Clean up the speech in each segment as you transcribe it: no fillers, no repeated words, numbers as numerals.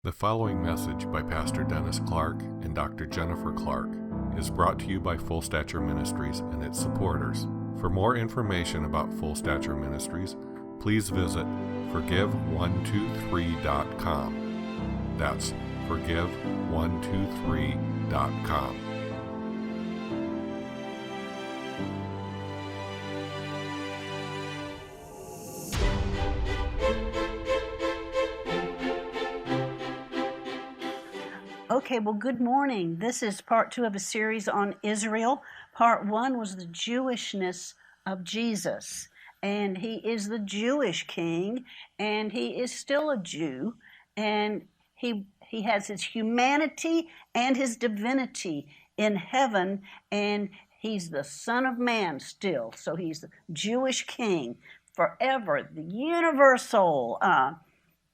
The following message by Pastor Dennis Clark and Dr. Jennifer Clark is brought to you by Full Stature Ministries and its supporters. For more information about Full Stature Ministries, please visit forgive123.com. That's forgive123.com. Okay, well, good morning. This is part 2 of a series on Israel. Part 1 was the Jewishness of Jesus, and he is the Jewish king, and he is still a Jew, and he has his humanity and his divinity in heaven, and he's the Son of Man still. So he's the Jewish king forever. The universal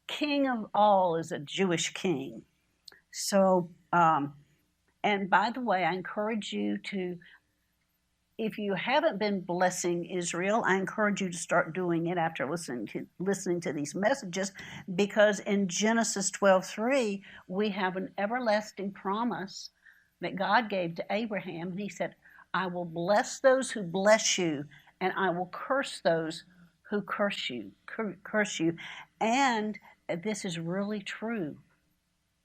king of all is a Jewish king. So, and by the way, I encourage you to, if you haven't been blessing Israel, I encourage you to start doing it after listening to these messages, because in Genesis 12:3, we have an everlasting promise that God gave to Abraham. And he said, I will bless those who bless you, and I will curse those who curse you. And this is really true.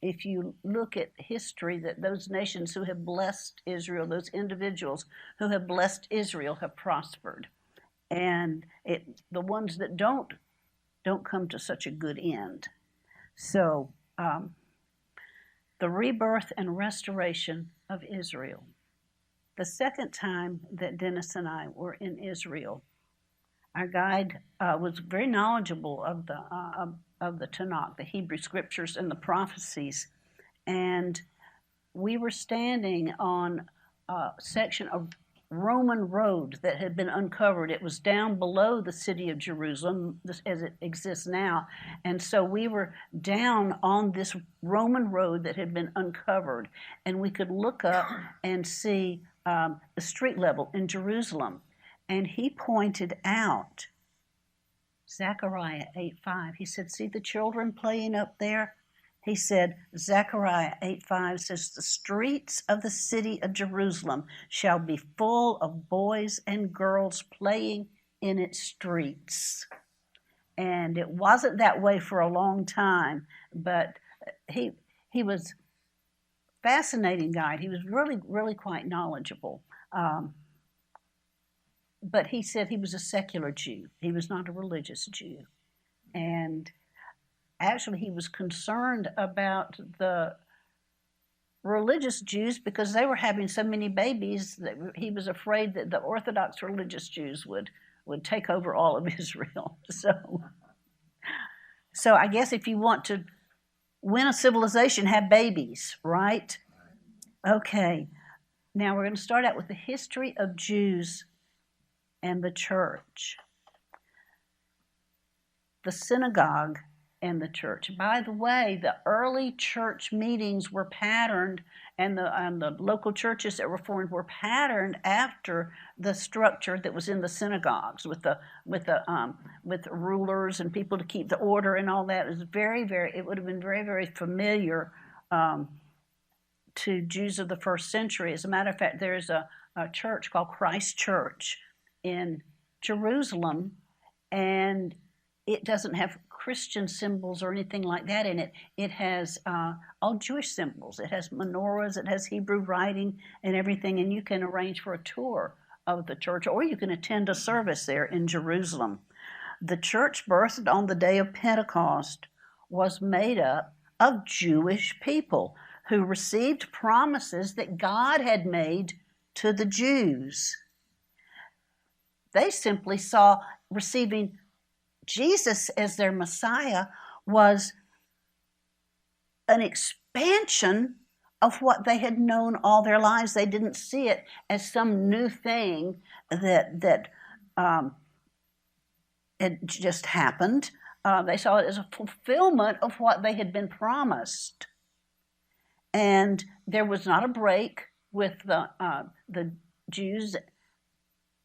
If you look at history, that those nations who have blessed Israel, those individuals who have blessed Israel have prospered. And the ones that don't come to such a good end. So the rebirth and restoration of Israel. The second time that Dennis and I were in Israel, our guide was very knowledgeable of the Tanakh, the Hebrew scriptures and the prophecies. And we were standing on a section of Roman road that had been uncovered. It was down below the city of Jerusalem as it exists now. And so we were down on this Roman road that had been uncovered. And we could look up and see the street level in Jerusalem. And he pointed out Zechariah 8:5. He said, see the children playing up there? He said, Zechariah 8:5 says, the streets of the city of Jerusalem shall be full of boys and girls playing in its streets. And it wasn't that way for a long time, but he was a fascinating guy. He was really, really quite knowledgeable. But he said he was a secular Jew. He was not a religious Jew. And actually, he was concerned about the religious Jews because they were having so many babies that he was afraid that the Orthodox religious Jews would take over all of Israel. So I guess if you want to win a civilization, have babies, right? Okay. Now we're going to start out with the history of Jews and the church. The synagogue and the church. By the way, the early church meetings were patterned, and the local churches that were formed were patterned after the structure that was in the synagogues with rulers and people to keep the order and all that. It was it would have been very, very familiar to Jews of the first century. As a matter of fact, there's a church called Christ Church in Jerusalem, and it doesn't have Christian symbols or anything like that in it. It has all Jewish symbols. It has menorahs, it has Hebrew writing and everything, and you can arrange for a tour of the church, or you can attend a service there in Jerusalem. The church birthed on the day of Pentecost was made up of Jewish people who received promises that God had made to the Jews. They simply saw receiving Jesus as their Messiah was an expansion of what they had known all their lives. They didn't see it as some new thing that had just happened. They saw it as a fulfillment of what they had been promised. And there was not a break with the Jews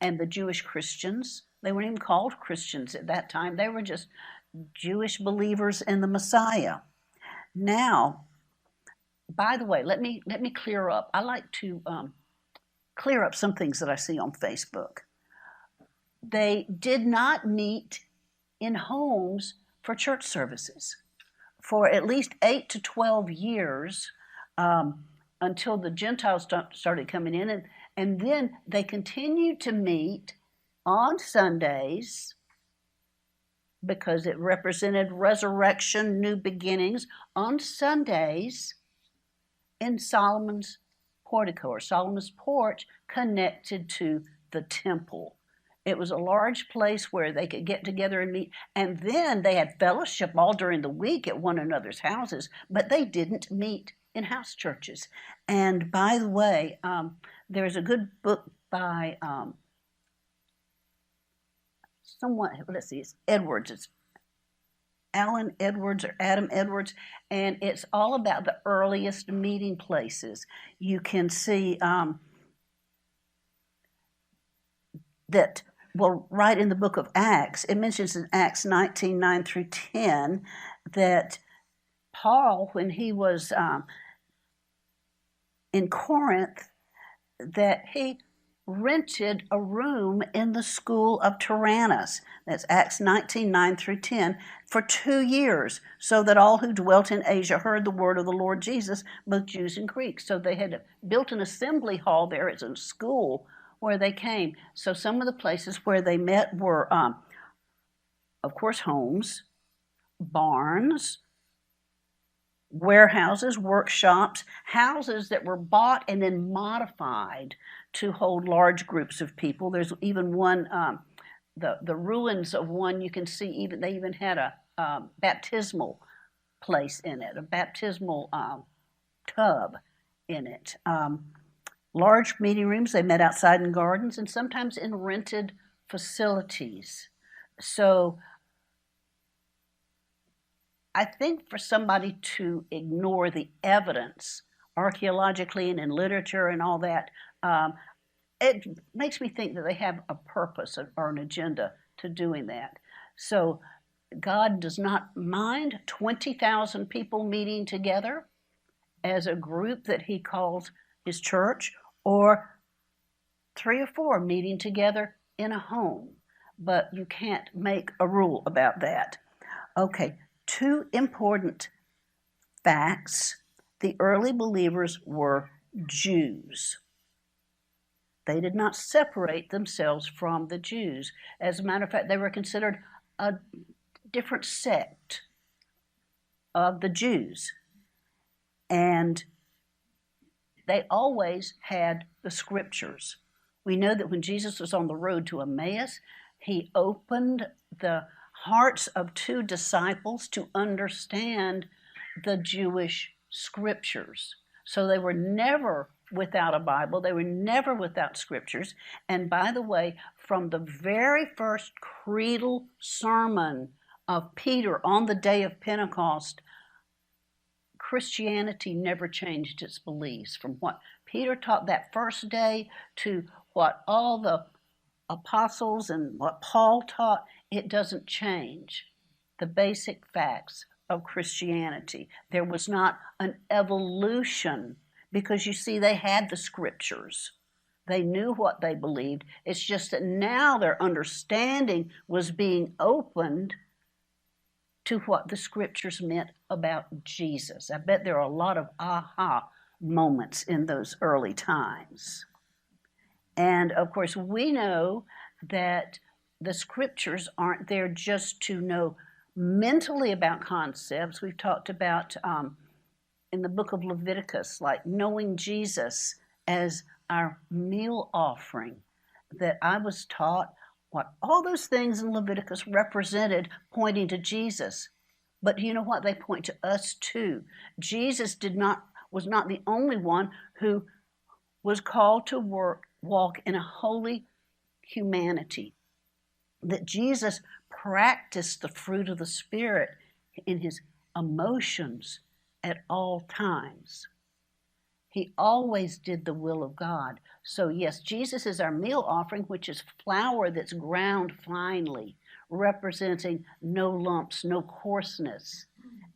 and the Jewish Christians. They weren't even called Christians at that time. They were just Jewish believers in the Messiah. Now, by the way, let me clear up. I like to clear up some things that I see on Facebook. They did not meet in homes for church services for at least 8 to 12 years, until the Gentiles started coming in. And then they continued to meet on Sundays because it represented resurrection, new beginnings, on Sundays in Solomon's portico, or Solomon's porch, connected to the temple. It was a large place where they could get together and meet, and then they had fellowship all during the week at one another's houses, but they didn't meet in house churches. And by the way, there's a good book by it's Edwards. It's Alan Edwards or Adam Edwards, and it's all about the earliest meeting places. You can see that, well, right in the book of Acts, it mentions in Acts 19, 9 through 10, that Paul, when he was in Corinth, that he rented a room in the school of Tyrannus. That's Acts 19, 9 through 10, for 2 years, so that all who dwelt in Asia heard the word of the Lord Jesus, both Jews and Greeks. So they had built an assembly hall there. It's a school where they came. So some of the places where they met were, of course, homes, barns, warehouses, workshops, houses that were bought and then modified to hold large groups of people. There's even one, the ruins of one, you can see they even had a baptismal place in it, a baptismal tub in it. Large meeting rooms, they met outside in gardens and sometimes in rented facilities. So I think for somebody to ignore the evidence archaeologically and in literature and all that, it makes me think that they have a purpose or an agenda to doing that. So God does not mind 20,000 people meeting together as a group that he calls his church, or 3 or 4 meeting together in a home. But you can't make a rule about that. Okay, 2 important facts. The early believers were Jews. They did not separate themselves from the Jews. As a matter of fact, they were considered a different sect of the Jews. And they always had the scriptures. We know that when Jesus was on the road to Emmaus, he opened the hearts of 2 disciples to understand the Jewish scriptures. So they were never without a Bible. They were never without scriptures. And by the way, from the very first creedal sermon of Peter on the day of Pentecost, Christianity never changed its beliefs. From what Peter taught that first day to what all the apostles and what Paul taught, it doesn't change the basic facts of Christianity. There was not an evolution, because you see, they had the scriptures. They knew what they believed. It's just that now their understanding was being opened to what the scriptures meant about Jesus. I bet there are a lot of aha moments in those early times. And of course, we know that the scriptures aren't there just to know mentally about concepts. We've talked about in the book of Leviticus, like knowing Jesus as our meal offering, that I was taught what all those things in Leviticus represented, pointing to Jesus. But you know what? They point to us too. Jesus was not the only one who was called to walk in a holy humanity. That Jesus practiced the fruit of the Spirit in his emotions at all times. He always did the will of God. So yes, Jesus is our meal offering, which is flour that's ground finely, representing no lumps, no coarseness.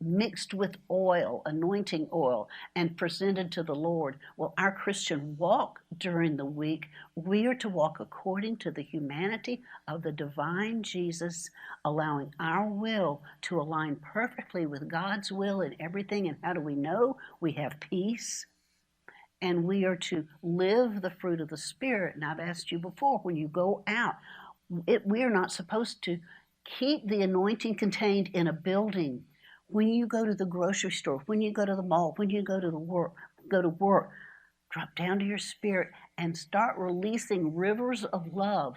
mixed with oil, anointing oil, and presented to the Lord. Well, our Christian walk during the week, we are to walk according to the humanity of the divine Jesus, allowing our will to align perfectly with God's will in everything. And how do we know? We have peace. And we are to live the fruit of the Spirit. And I've asked you before, when you go out, we are not supposed to keep the anointing contained in a building. When you go to the grocery store, when you go to the mall, when you go to work, drop down to your spirit and start releasing rivers of love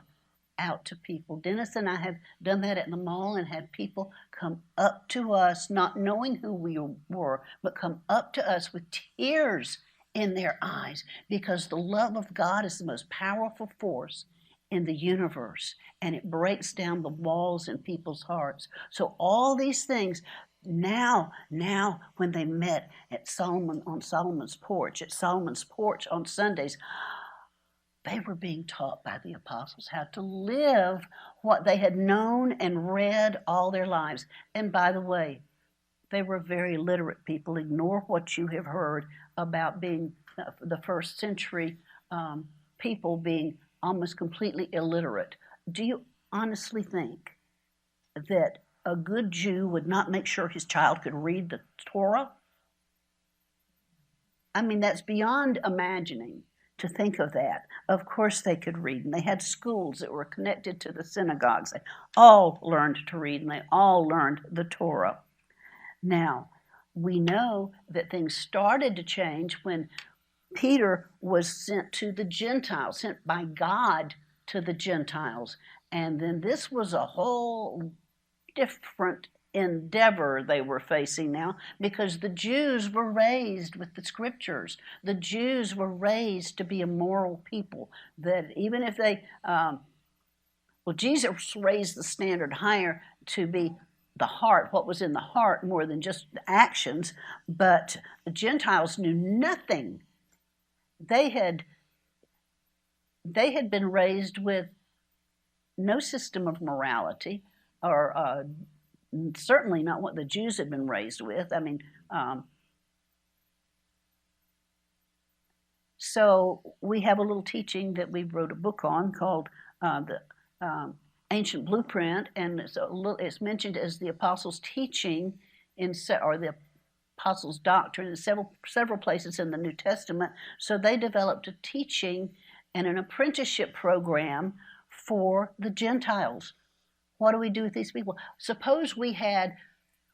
out to people. Dennis and I have done that at the mall and had people come up to us, not knowing who we were, but come up to us with tears in their eyes, because the love of God is the most powerful force in the universe, and it breaks down the walls in people's hearts. So all these things, now when they met at Solomon's porch on Sundays, they were being taught by the apostles how to live what they had known and read all their lives. And by the way, they were very literate people. Ignore what you have heard about being the first century people being almost completely illiterate. Do you honestly think that a good Jew would not make sure his child could read the Torah? I mean, that's beyond imagining to think of that. Of course they could read, and they had schools that were connected to the synagogues. They all learned to read, and they all learned the Torah. Now, we know that things started to change when Peter was sent to the Gentiles, sent by God to the Gentiles. And then this was a whole different endeavor they were facing now, because the Jews were raised with the scriptures. The Jews were raised to be a moral people, that even if they, Jesus raised the standard higher to be the heart, what was in the heart, more than just the actions. But the Gentiles knew nothing. They had been raised with no system of morality, or certainly not what the Jews had been raised with. I mean, so we have a little teaching that we wrote a book on called the Ancient Blueprint, and it's mentioned as the Apostles' teaching or the Apostles' doctrine in several places in the New Testament. So they developed a teaching and an apprenticeship program for the Gentiles. What do we do with these people? Suppose we had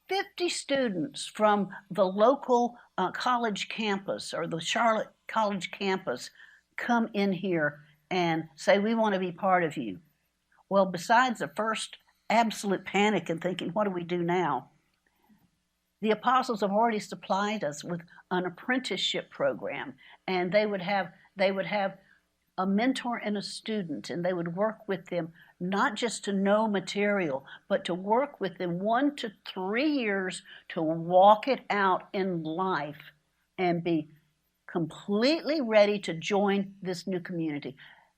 50 students from the local college campus or the Charlotte College campus come in here and say, we want to be part of you. Well, besides the first absolute panic and thinking, what do we do now? The apostles have already supplied us with an apprenticeship program, and they would have a mentor and a student, and they would work with them not just to know material, but to work with them 1 to 3 years to walk it out in life and be completely ready to join this new community.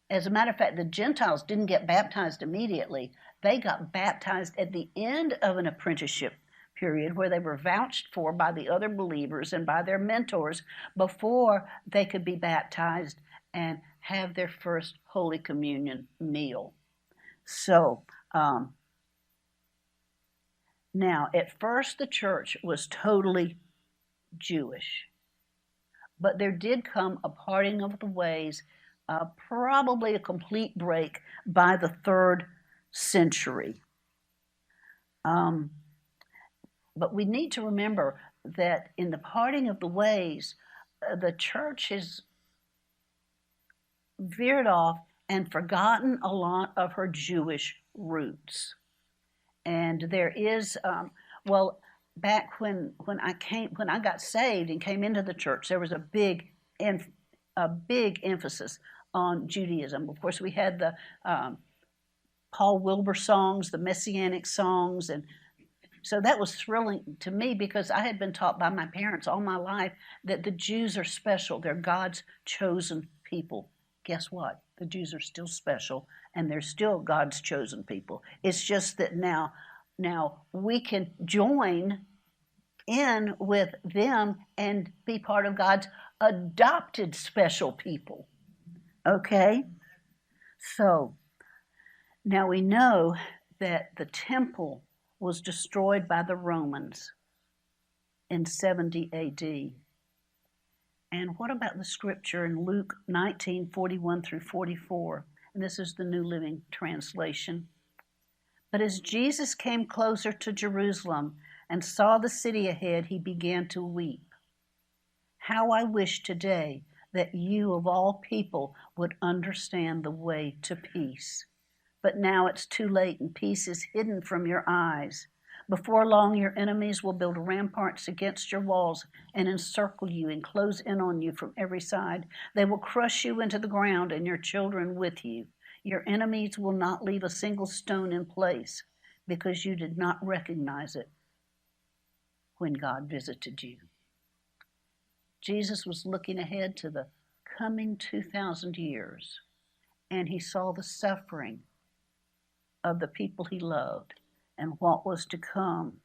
As a matter of fact, the Gentiles didn't get baptized immediately. They got baptized at the end of an apprenticeship period where they were vouched for by the other believers and by their mentors before they could be baptized and have their first Holy Communion meal. So, now, at first the church was totally Jewish, but there did come a parting of the ways, probably a complete break by the 3rd century. But we need to remember that in the parting of the ways, the church has veered off and forgotten a lot of her Jewish roots. And there is, back when I got saved and came into the church, there was a big emphasis on Judaism. Of course, we had the Paul Wilbur songs, the Messianic songs, and so that was thrilling to me because I had been taught by my parents all my life that the Jews are special. They're God's chosen people. Guess what? The Jews are still special, and they're still God's chosen people. It's just that now we can join in with them and be part of God's adopted special people. Okay? So now we know that the temple was destroyed by the Romans in 70 AD. And what about the scripture in Luke 19:41 through 44? And this is the New Living Translation. But as Jesus came closer to Jerusalem and saw the city ahead, he began to weep. How I wish today that you of all people would understand the way to peace. But now it's too late and peace is hidden from your eyes. Before long, your enemies will build ramparts against your walls and encircle you and close in on you from every side. They will crush you into the ground and your children with you. Your enemies will not leave a single stone in place because you did not recognize it when God visited you. Jesus was looking ahead to the coming 2,000 years, and he saw the suffering of the people he loved and what was to come.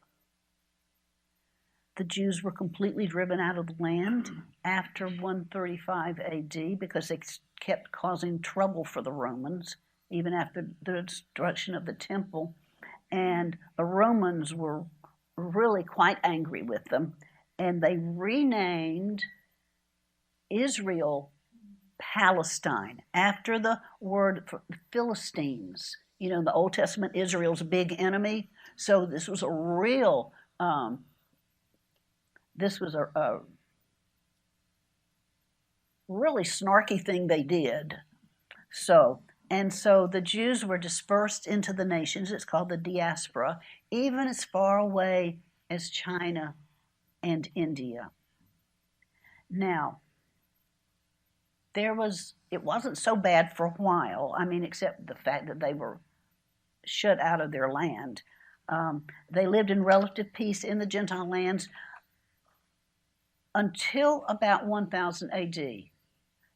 The Jews were completely driven out of the land after 135 AD because they kept causing trouble for the Romans, even after the destruction of the temple. And the Romans were really quite angry with them, and they renamed Israel Palestine after the word for Philistines. You know, in the Old Testament, Israel's big enemy. So this was a real, a really snarky thing they did. So the Jews were dispersed into the nations. It's called the diaspora, even as far away as China and India. Now, it wasn't so bad for a while. I mean, except the fact that they were shut out of their land. They lived in relative peace in the Gentile lands until about 1000 AD.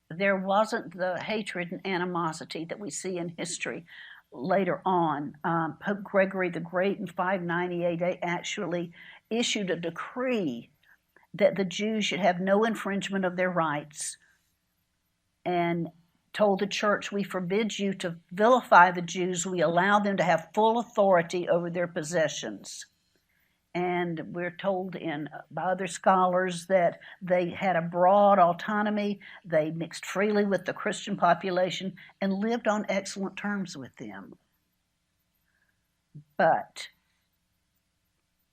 There wasn't the hatred and animosity that we see in history later on. Pope Gregory the Great in 598 AD actually issued a decree that the Jews should have no infringement of their rights, and told the church, we forbid you to vilify the Jews. We allow them to have full authority over their possessions. And we're told by other scholars that they had a broad autonomy. They mixed freely with the Christian population and lived on excellent terms with them. But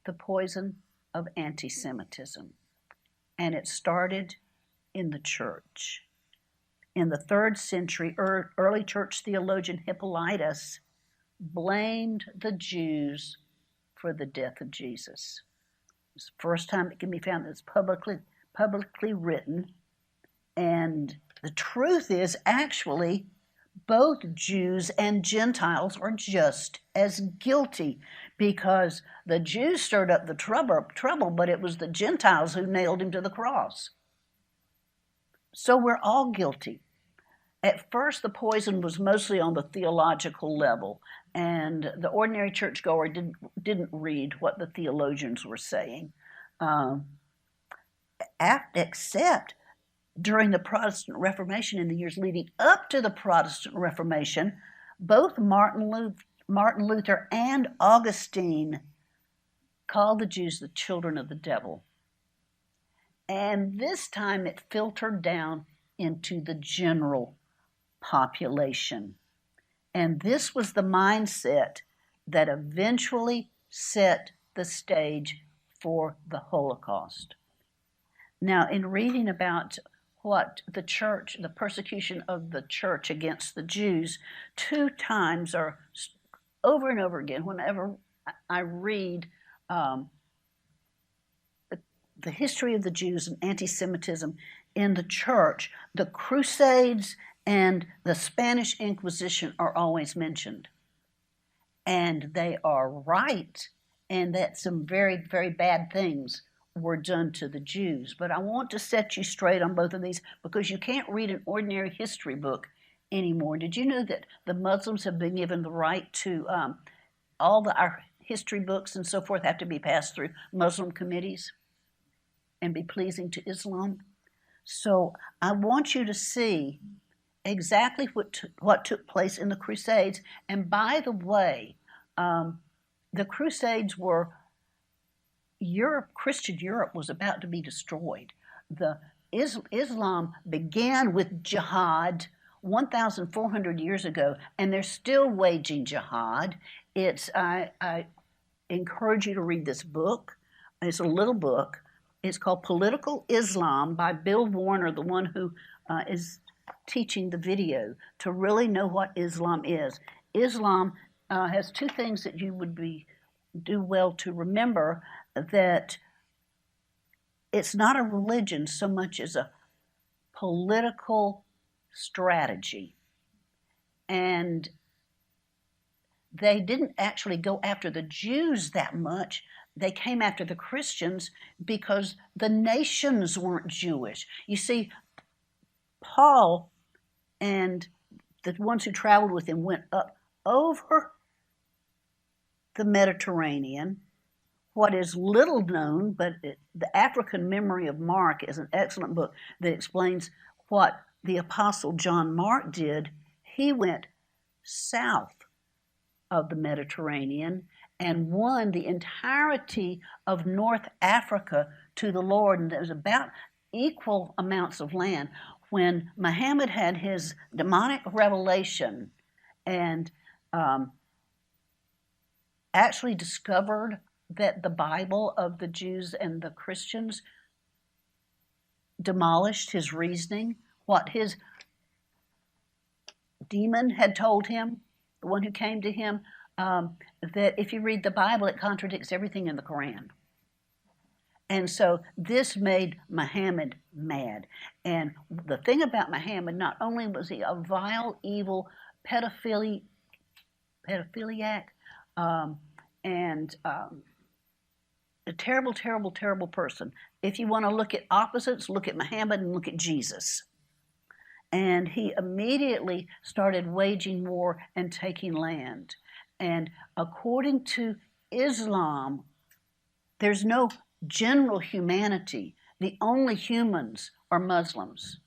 the poison of anti-Semitism, and it started in the church. In the 3rd century, early church theologian Hippolytus blamed the Jews for the death of Jesus. It's the first time it can be found that's publicly written. And the truth is, actually, both Jews and Gentiles are just as guilty, because the Jews stirred up the trouble, but it was the Gentiles who nailed him to the cross. So we're all guilty. At first, the poison was mostly on the theological level, and the ordinary churchgoer didn't read what the theologians were saying, except during the Protestant Reformation in the years leading up to the Protestant Reformation. Both Martin Luther and Augustine called the Jews the children of the devil. And this time it filtered down into the general population. And this was the mindset that eventually set the stage for the Holocaust. Now, in reading about what the persecution of the church against the Jews, 2 times, or over and over again, whenever I read the history of the Jews and anti-Semitism in the church, the Crusades and the Spanish Inquisition are always mentioned. And they are right, and that some very, very bad things were done to the Jews. But I want to set you straight on both of these, because you can't read an ordinary history book anymore. Did you know that the Muslims have been given the right to, our history books and so forth have to be passed through Muslim committees? and be pleasing to Islam. So I want you to see exactly what took place in the Crusades. And by the way, the Crusades were Christian Europe was about to be destroyed. Islam began with jihad 1,400 years ago, and they're still waging jihad. I encourage you to read this book. It's a little book. It's called Political Islam by Bill Warner, the one who is teaching the video, to really know what Islam is. Islam has two things that you would do well to remember, that it's not a religion so much as a political strategy. And they didn't actually go after the Jews that much. They came after the Christians because the nations weren't Jewish. You see, Paul and the ones who traveled with him went up over the Mediterranean. What is little known, but The African Memory of Mark is an excellent book that explains what the Apostle John Mark did. He went south of the Mediterranean and won the entirety of North Africa to the Lord, and there was about equal amounts of land. When Muhammad had his demonic revelation and actually discovered that the Bible of the Jews and the Christians demolished his reasoning, what his demon had told him, the one who came to him, that if you read the Bible, it contradicts everything in the Quran. And so this made Muhammad mad. And the thing about Muhammad, not only was he a vile, evil pedophiliac, and a terrible, terrible, terrible person. If you want to look at opposites, look at Muhammad and look at Jesus. And he immediately started waging war and taking land. And according to Islam, there's no general humanity. The only humans are Muslims.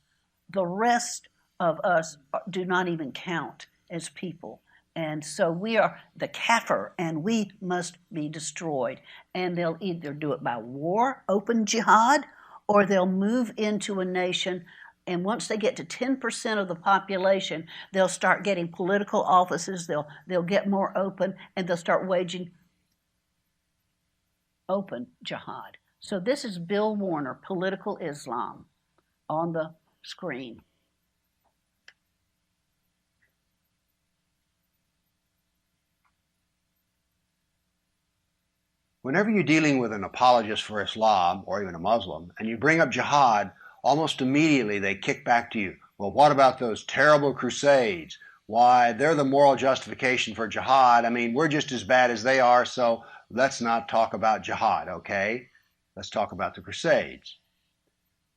The rest of us do not even count as people. And so we are the kafir, and we must be destroyed. And they'll either do it by war, open jihad, or they'll move into a nation. And once they get to 10% of the population, they'll start getting political offices. They'll get more open, and they'll start waging open jihad. So this is Bill Warner, Political Islam, on the screen. Whenever you're dealing with an apologist for Islam, or even a Muslim, and you bring up jihad, almost immediately they kick back to you. Well, what about those terrible crusades? Why, they're the moral justification for jihad. I mean, we're just as bad as they are, so let's not talk about jihad, okay? Let's talk about the crusades.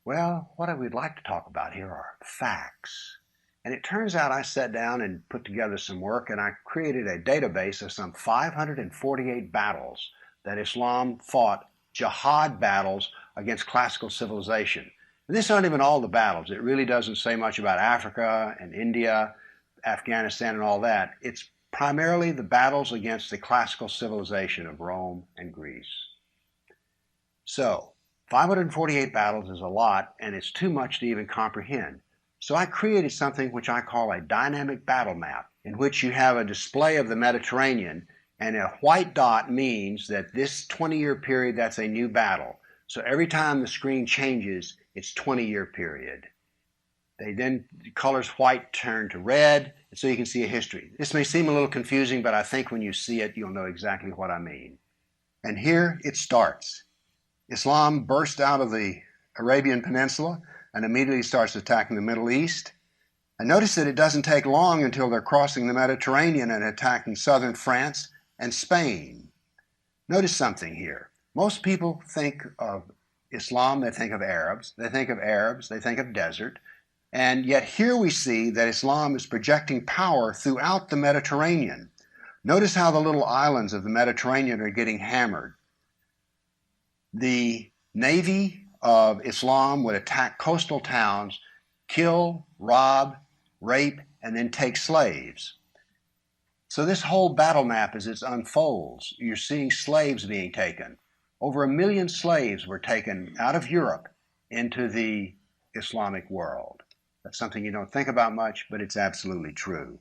Well, what I would like to talk about here are facts. And it turns out I sat down and put together some work, and I created a database of some 548 battles that Islam fought, jihad battles against classical civilization. And this aren't even all the battles. It really doesn't say much about Africa and India, Afghanistan and all that. It's primarily the battles against the classical civilization of Rome and Greece. So, 548 battles is a lot, and it's too much to even comprehend. So I created something which I call a dynamic battle map, in which you have a display of the Mediterranean, and a white dot means that this 20-year period, that's a new battle. So every time the screen changes, it's 20-year period. The colors white turn to red, so you can see a history. This may seem a little confusing, but I think when you see it, you'll know exactly what I mean. And here it starts. Islam burst out of the Arabian Peninsula and immediately starts attacking the Middle East. And notice that it doesn't take long until they're crossing the Mediterranean and attacking southern France and Spain. Notice something here. Most people think of Islam, they think of Arabs, they think of desert, and yet here we see that Islam is projecting power throughout the Mediterranean. Notice how the little islands of the Mediterranean are getting hammered. The navy of Islam would attack coastal towns, kill, rob, rape, and then take slaves. So this whole battle map, as it unfolds, you're seeing slaves being taken. Over 1 million slaves were taken out of Europe into the Islamic world. That's something you don't think about much, but it's absolutely true.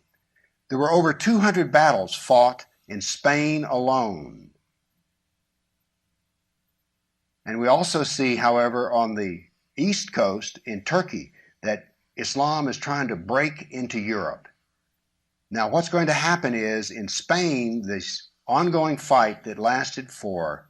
There were over 200 battles fought in Spain alone. And we also see, however, on the east coast in Turkey, that Islam is trying to break into Europe. Now, what's going to happen is, in Spain, this ongoing fight that lasted for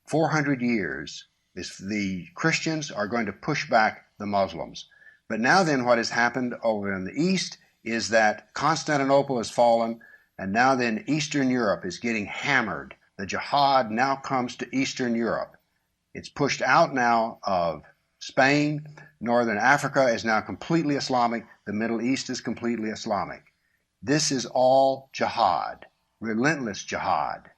400 years, the Christians are going to push back the Muslims. But now then, what has happened over in the east is that Constantinople has fallen, and now then Eastern Europe is getting hammered. The jihad now comes to Eastern Europe. It's pushed out now of Spain. Northern Africa is now completely Islamic. The Middle East is completely Islamic. This is all jihad, relentless jihad.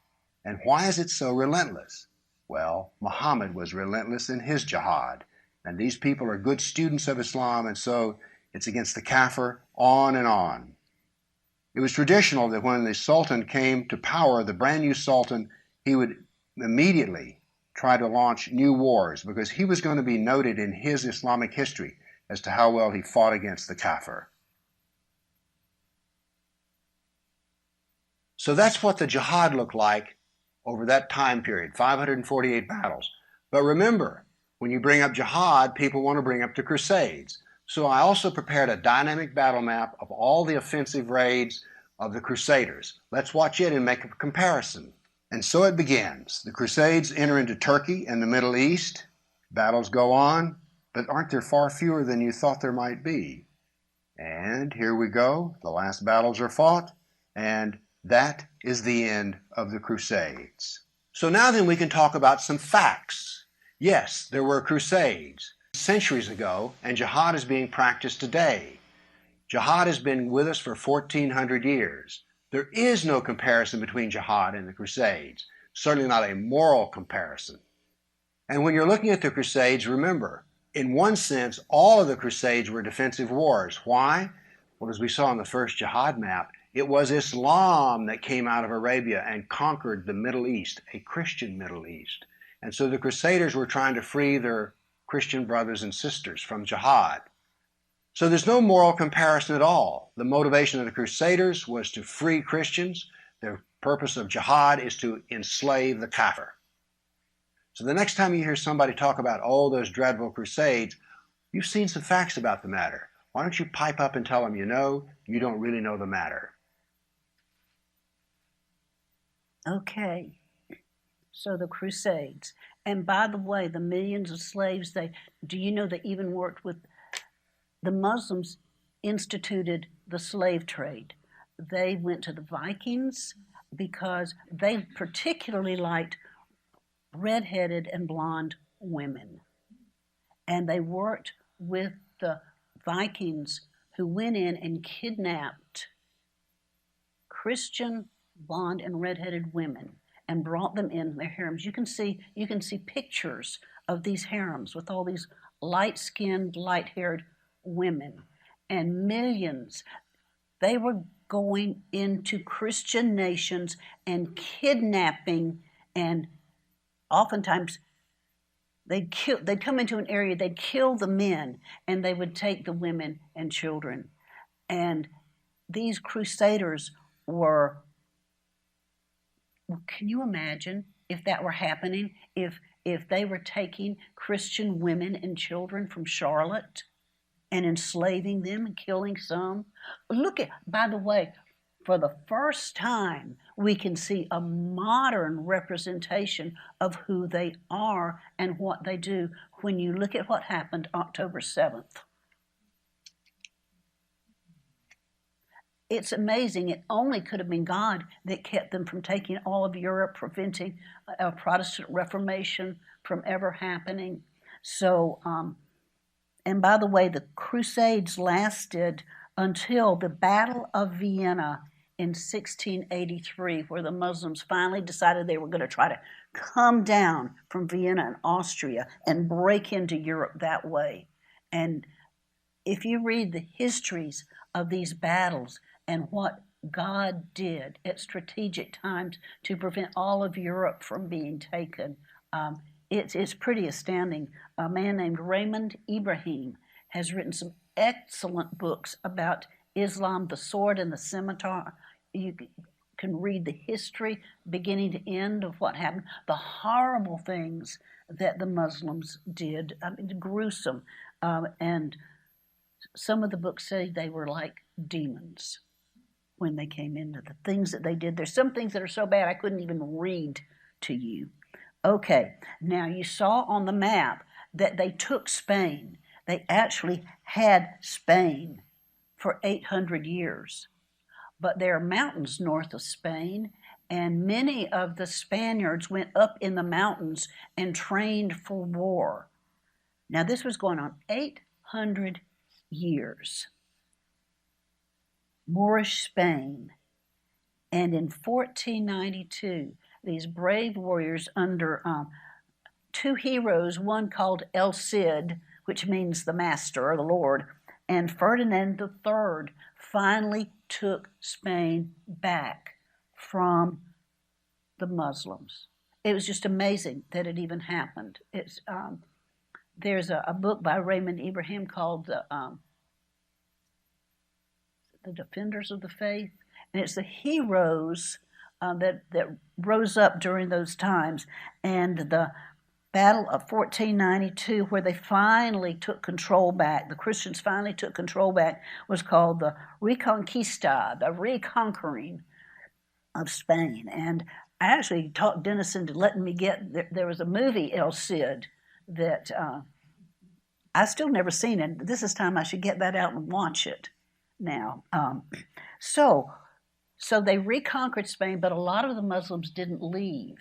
And why is it so relentless? Well, Muhammad was relentless in his jihad. And these people are good students of Islam, and so it's against the kafir, on and on. It was traditional that when the Sultan came to power, the brand new Sultan, he would immediately try to launch new wars because he was going to be noted in his Islamic history as to how well he fought against the kafir. So that's what the jihad looked like over that time period, 548 battles. But remember, when you bring up jihad, people want to bring up the Crusades. So I also prepared a dynamic battle map of all the offensive raids of the Crusaders. Let's watch it and make a comparison. And so it begins. The Crusades enter into Turkey and the Middle East. Battles go on, but aren't there far fewer than you thought there might be? And here we go. The last battles are fought, and that is the end of the Crusades. So now then we can talk about some facts. Yes, there were Crusades centuries ago, and jihad is being practiced today. Jihad has been with us for 1,400 years. There is no comparison between jihad and the Crusades, certainly not a moral comparison. And when you're looking at the Crusades, remember, in one sense, all of the Crusades were defensive wars. Why? Well, as we saw on the first jihad map, it was Islam that came out of Arabia and conquered the Middle East, a Christian Middle East. And so the Crusaders were trying to free their Christian brothers and sisters from jihad. So there's no moral comparison at all. The motivation of the Crusaders was to free Christians. The purpose of jihad is to enslave the kafir. So the next time you hear somebody talk about, oh, those dreadful Crusades, you've seen some facts about the matter. Why don't you pipe up and tell them you don't really know the matter? Okay, so the Crusades. And by the way, the millions of slaves, they even worked with the Muslims, instituted the slave trade. They went to the Vikings because they particularly liked redheaded and blonde women. And they worked with the Vikings who went in and kidnapped Christian blonde and redheaded women and brought them in their harems. You can see pictures of these harems with all these light-skinned, light-haired women, and millions. They were going into Christian nations and kidnapping, and oftentimes they'd come into an area, they'd kill the men, and they would take the women and children. And these crusaders were, can you imagine if that were happening? If they were taking Christian women and children from Charlotte and enslaving them and killing some? Look at, by the way, for the first time, we can see a modern representation of who they are and what they do when you look at what happened October 7th. It's amazing. It only could have been God that kept them from taking all of Europe, preventing a Protestant Reformation from ever happening. So, and by the way, the Crusades lasted until the Battle of Vienna in 1683, where the Muslims finally decided they were going to try to come down from Vienna and Austria and break into Europe that way. And if you read the histories of these battles and what God did at strategic times to prevent all of Europe from being taken, it's pretty astounding. A man named Raymond Ibrahim has written some excellent books about Islam, the sword and the scimitar. You can read the history beginning to end of what happened, the horrible things that the Muslims did. I mean, gruesome. And some of the books say they were like demons when they came into the things that they did. There's some things that are so bad I couldn't even read to you. Okay, now you saw on the map that they took Spain. They actually had Spain for 800 years. But there are mountains north of Spain, and many of the Spaniards went up in the mountains and trained for war. Now, this was going on 800 years. Moorish Spain. And in 1492, these brave warriors under two heroes, one called El Cid, which means the master or the Lord, and Ferdinand III finally took Spain back from the Muslims. It was just amazing that it even happened. There's a book by Raymond Ibrahim called The Defenders of the Faith, and it's the heroes that rose up during those times. And the Battle of 1492, where they finally took control back, the Christians finally took control back, was called the Reconquista, the reconquering of Spain. And I actually talked Dennis into letting me there was a movie, El Cid, that I still never seen it. This is time I should get that out and watch it now. So they reconquered Spain, but a lot of the Muslims didn't leave.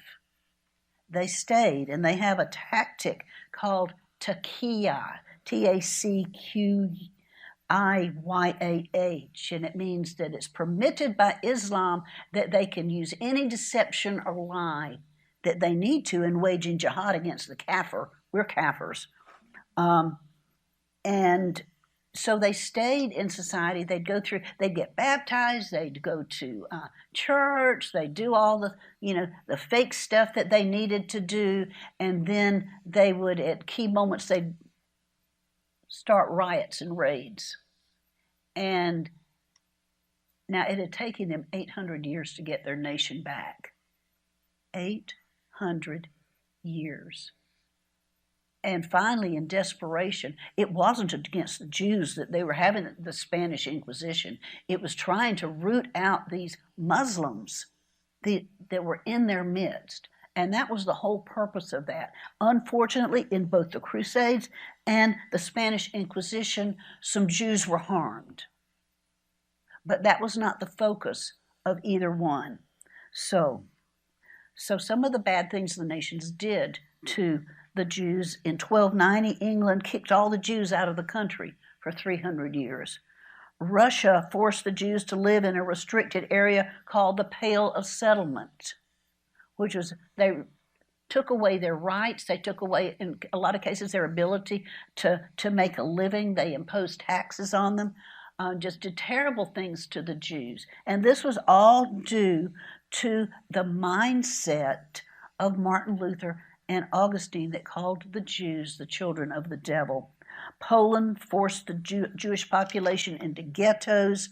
They stayed, and they have a tactic called taqiyya, T-A-C-Q-I-Y-A-H, and it means that it's permitted by Islam that they can use any deception or lie that they need to in waging jihad against the kafir. We're kafirs. And so they stayed in society. They'd get baptized, they'd go to church, they'd do all the fake stuff that they needed to do, and then they would, at key moments, they'd start riots and raids. And now it had taken them 800 years to get their nation back. 800 years. And finally, in desperation, it wasn't against the Jews that they were having the Spanish Inquisition. It was trying to root out these Muslims that were in their midst. And that was the whole purpose of that. Unfortunately, in both the Crusades and the Spanish Inquisition, some Jews were harmed. But that was not the focus of either one. So some of the bad things the nations did to the Jews, in 1290, England kicked all the Jews out of the country for 300 years. Russia forced the Jews to live in a restricted area called the Pale of Settlement, which was, they took away their rights, they took away, in a lot of cases, their ability to make a living. They imposed taxes on them, just did terrible things to the Jews. And this was all due to the mindset of Martin Luther and Augustine that called the Jews the children of the devil. Poland forced the Jewish population into ghettos.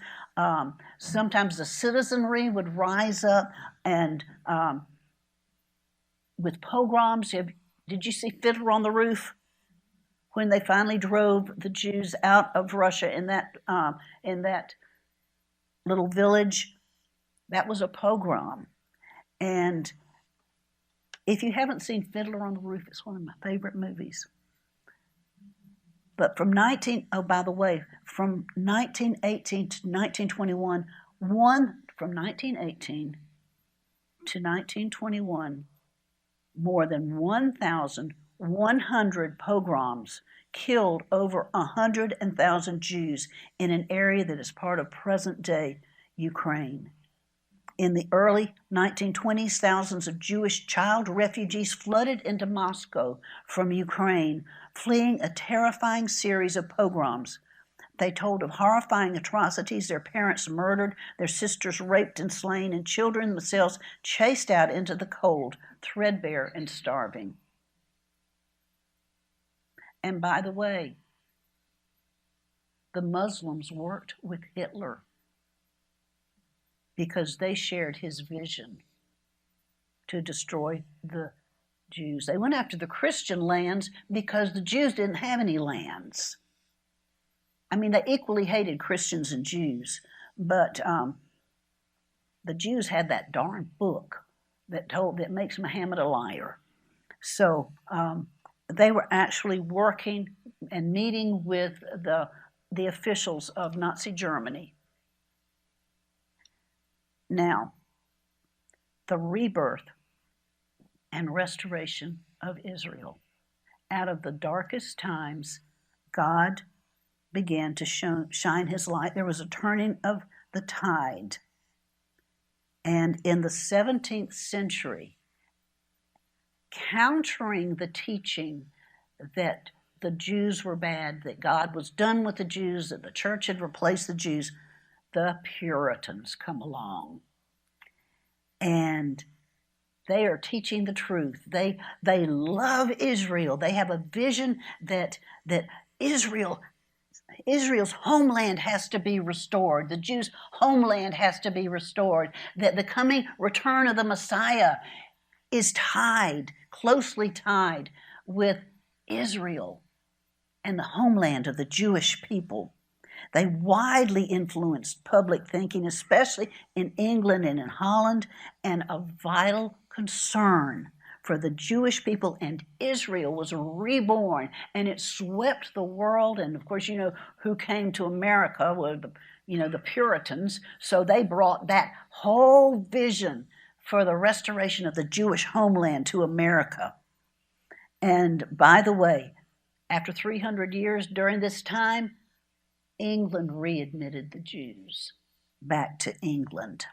Sometimes the citizenry would rise up and with pogroms. Did you see Fiddler on the Roof? When they finally drove the Jews out of Russia in that little village, that was a pogrom. And if you haven't seen Fiddler on the Roof, it's one of my favorite movies. But from 1918 to 1921, from 1918 to 1921, more than 1,100 pogroms killed over 100,000 Jews in an area that is part of present-day Ukraine. In the early 1920s, thousands of Jewish child refugees flooded into Moscow from Ukraine, fleeing a terrifying series of pogroms. They told of horrifying atrocities, their parents murdered, their sisters raped and slain, and children themselves chased out into the cold, threadbare and starving. And by the way, the Muslims worked with Hitler because they shared his vision to destroy the Jews. They went after the Christian lands because the Jews didn't have any lands. I mean, they equally hated Christians and Jews, but the Jews had that darn book that makes Muhammad a liar. So they were actually working and meeting with the officials of Nazi Germany. Now, the rebirth and restoration of Israel. Out of the darkest times, God began to shine his light. There was a turning of the tide. And in the 17th century, countering the teaching that the Jews were bad, that God was done with the Jews, that the church had replaced the Jews, the Puritans come along. And they are teaching the truth. They love Israel. They have a vision that Israel's homeland has to be restored. The Jews' homeland has to be restored. That the coming return of the Messiah is closely tied with Israel and the homeland of the Jewish people. They widely influenced public thinking, especially in England and in Holland, and a vital concern for the Jewish people and Israel was reborn, and it swept the world. And of course, you know who came to America were the Puritans. So they brought that whole vision for the restoration of the Jewish homeland to America. And by the way, after 300 years during this time, England readmitted the Jews back to England.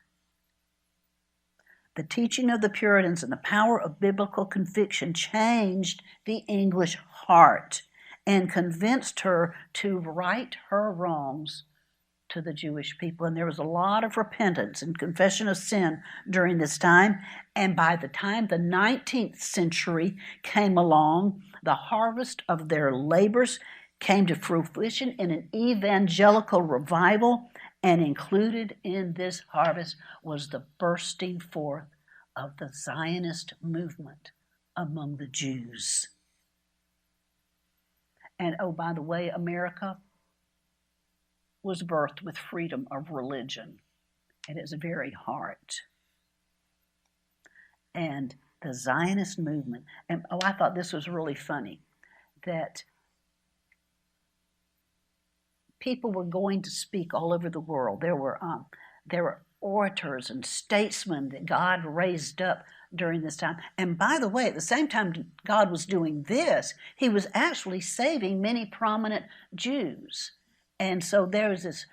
The teaching of the Puritans and the power of biblical conviction changed the English heart and convinced her to right her wrongs to the Jewish people. And there was a lot of repentance and confession of sin during this time. And by the time the 19th century came along, the harvest of their labors came to fruition in an evangelical revival, and included in this harvest was the bursting forth of the Zionist movement among the Jews. And oh, by the way, America was birthed with freedom of religion at its very heart. And the Zionist movement, and I thought this was really funny, that people were going to speak all over the world. There were orators and statesmen that God raised up during this time. And by the way, at the same time God was doing this, he was actually saving many prominent Jews. And so there was this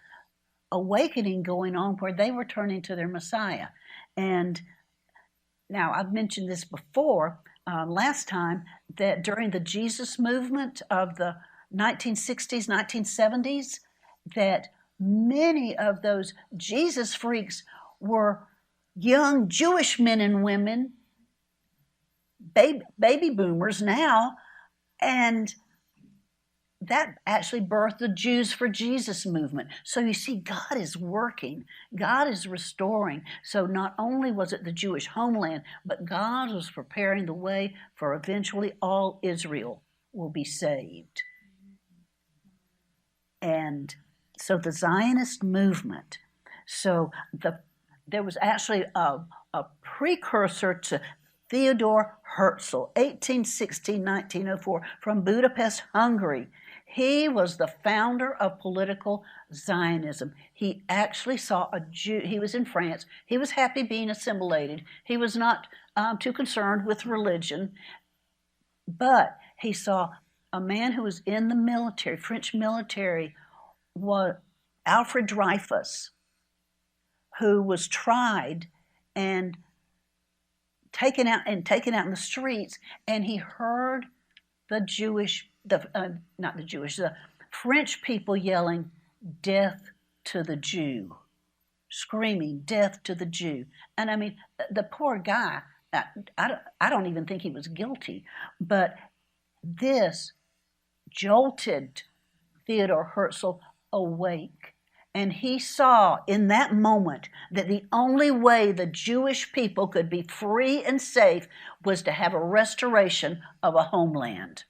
awakening going on where they were turning to their Messiah. And now I've mentioned this before, last time, that during the Jesus movement of the 1960s, 1970s, that many of those Jesus freaks were young Jewish men and women, baby boomers now, and that actually birthed the Jews for Jesus movement. So you see, God is working. God is restoring. So not only was it the Jewish homeland, but God was preparing the way for eventually all Israel will be saved. And so the Zionist movement, there was actually a precursor to Theodor Herzl, 1816-1904, from Budapest, Hungary. He was the founder of political Zionism. He actually saw a Jew. He was in France. He was happy being assimilated. He was not too concerned with religion. But he saw a man who was in the military, French military, was Alfred Dreyfus, who was tried and taken out in the streets, and he heard the French people yelling, "Death to the Jew," screaming, "Death to the Jew." And I mean, the poor guy, I don't even think he was guilty, but this jolted Theodore Herzl awake. And he saw in that moment that the only way the Jewish people could be free and safe was to have a restoration of a homeland,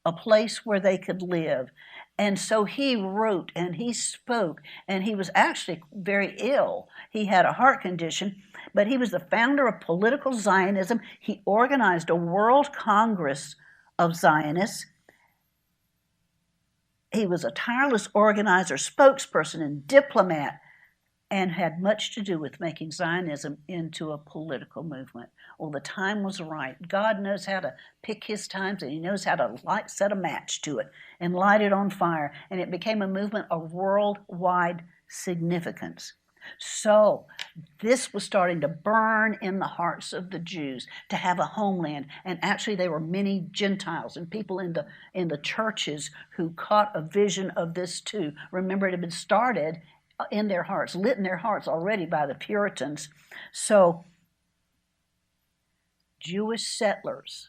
a place where they could live. And so he wrote and he spoke, and he was actually very ill. He had a heart condition, but he was the founder of political Zionism. He organized a world congress of Zionists. He was a tireless organizer, spokesperson, and diplomat, and had much to do with making Zionism into a political movement. Well, the time was right. God knows how to pick his times, and he knows how to set a match to it and light it on fire, and it became a movement of worldwide significance. So this was starting to burn in the hearts of the Jews to have a homeland. And actually there were many Gentiles and people in the churches who caught a vision of this too. Remember, it had been started in their hearts, lit in their hearts already by the Puritans. So Jewish settlers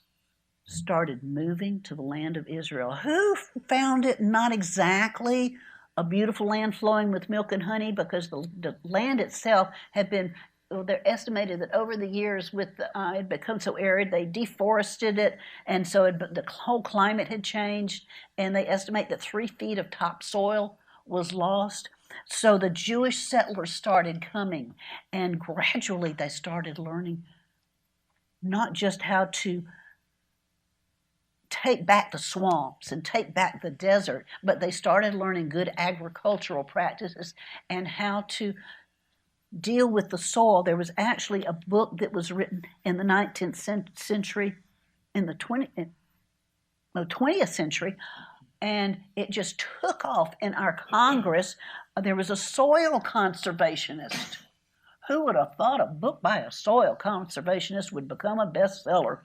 started moving to the land of Israel. Who found it not exactly a beautiful land flowing with milk and honey, because the land itself had been, they're estimated that over the years with it had become so arid, they deforested it, and so the whole climate had changed, and they estimate that 3 feet of topsoil was lost. So the Jewish settlers started coming, and gradually they started learning not just how to take back the swamps and take back the desert, but they started learning good agricultural practices and how to deal with the soil. There was actually a book that was written in the 19th century, in the 20th century, and it just took off in our Congress. There was a soil conservationist. Who would have thought a book by a soil conservationist would become a bestseller?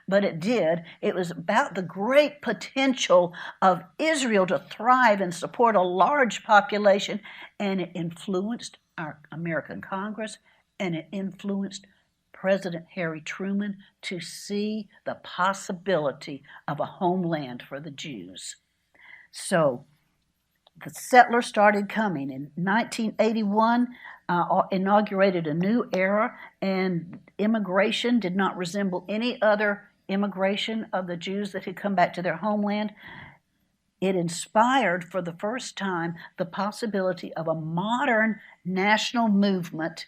But it did. It was about the great potential of Israel to thrive and support a large population, and it influenced our American Congress, and it influenced President Harry Truman to see the possibility of a homeland for the Jews. So the settlers started coming. In 1981, inaugurated a new era, and immigration did not resemble any other immigration of the Jews that had come back to their homeland. It inspired for the first time the possibility of a modern national movement.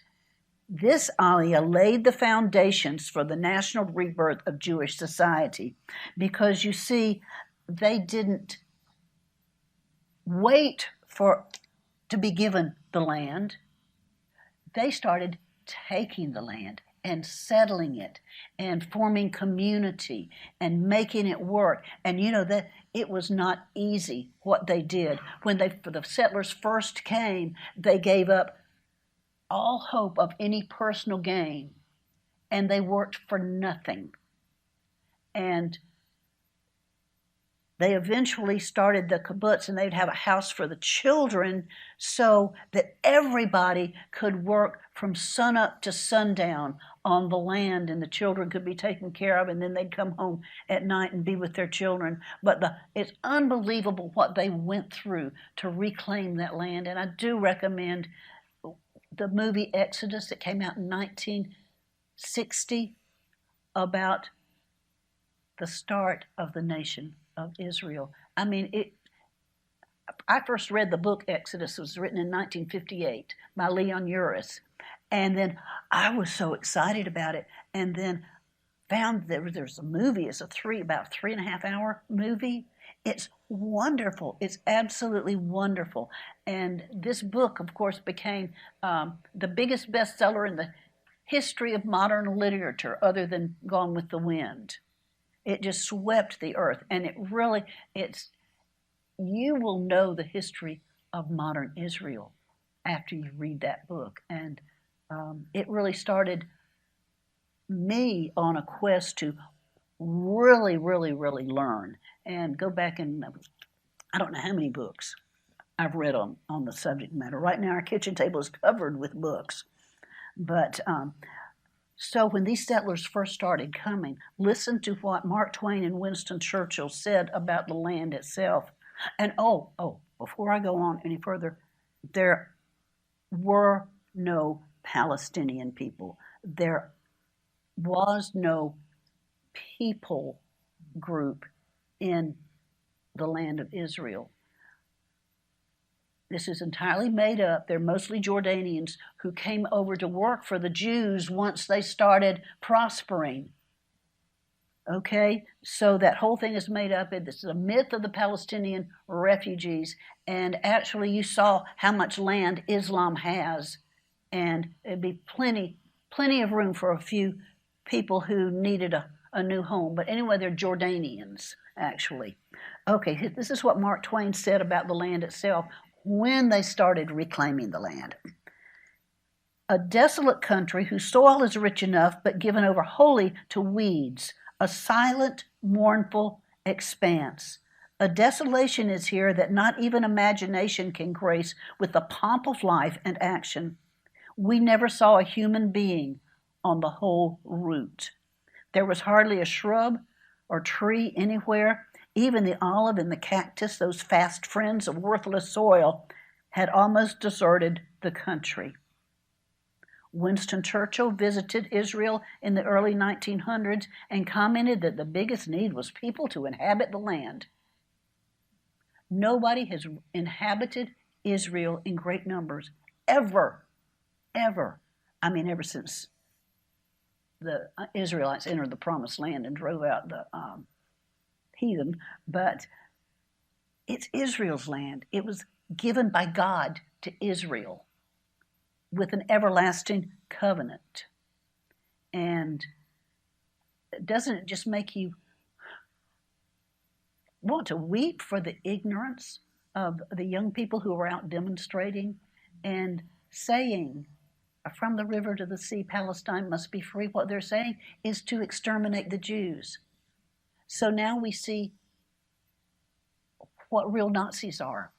This aliyah laid the foundations for the national rebirth of Jewish society, because you see, they didn't wait to be given the land. They started taking the land and settling it and forming community and making it work. And you know that it was not easy what they did. When the settlers first came, they gave up all hope of any personal gain, and they worked for nothing. And they eventually started the kibbutz, and they'd have a house for the children so that everybody could work from sunup to sundown on the land, and the children could be taken care of, and then they'd come home at night and be with their children. But it's unbelievable what they went through to reclaim that land. And I do recommend the movie Exodus that came out in 1960 about the start of the nation of Israel. I mean, I first read the book Exodus. It was written in 1958 by Leon Uris. And then I was so excited about it, and then found there's a movie. It's about 3.5 hour movie. It's wonderful. It's absolutely wonderful. And this book, of course, became the biggest bestseller in the history of modern literature, other than Gone with the Wind. It just swept the earth, and you will know the history of modern Israel after you read that book. And it really started me on a quest to really, really, really learn and go back and I don't know how many books I've read on the subject matter. Right now, our kitchen table is covered with books. But so when these settlers first started coming, listen to what Mark Twain and Winston Churchill said about the land itself. And before I go on any further, there were no Palestinian people. There was no people group in the land of Israel. This is entirely made up. They're mostly Jordanians who came over to work for the Jews once they started prospering. Okay, so that whole thing is made up. This is a myth of the Palestinian refugees. And actually, you saw how much land Islam has, and it'd be plenty of room for a few people who needed a new home. But anyway, they're Jordanians, actually. Okay, this is what Mark Twain said about the land itself when they started reclaiming the land. A desolate country whose soil is rich enough but given over wholly to weeds, a silent, mournful expanse. A desolation is here that not even imagination can grace with the pomp of life and action. We never saw a human being on the whole route. There was hardly a shrub or tree anywhere. Even the olive and the cactus, those fast friends of worthless soil, had almost deserted the country. Winston Churchill visited Israel in the early 1900s and commented that the biggest need was people to inhabit the land. Nobody has inhabited Israel in great numbers, ever. I mean, ever since the Israelites entered the Promised Land and drove out the heathen, but it's Israel's land. It was given by God to Israel with an everlasting covenant. And doesn't it just make you want to weep for the ignorance of the young people who were out demonstrating and saying, from the river to the sea, Palestine must be free? What they're saying is to exterminate the Jews. So now we see what real Nazis are.